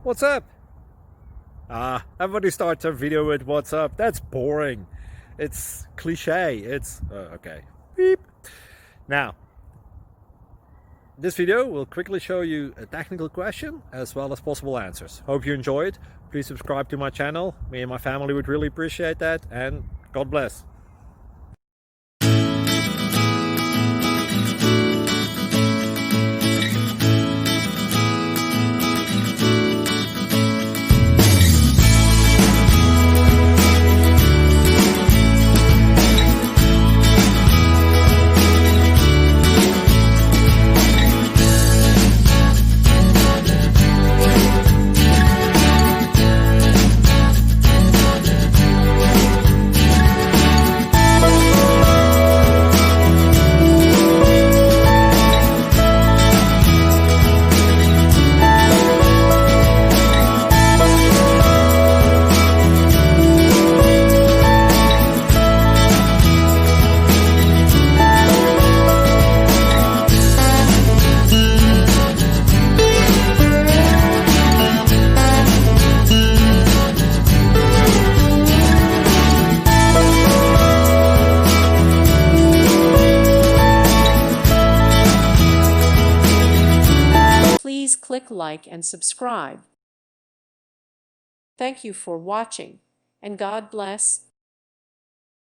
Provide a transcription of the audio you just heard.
What's up? Everybody starts a video with what's up. That's boring. It's cliche. It's okay. Beep. Now, this video will quickly show you a technical question as well as possible answers. Hope you enjoy it. Please subscribe to my channel. Me and my family would really appreciate that, and God bless. Please click like and subscribe. Thank you for watching, and God bless.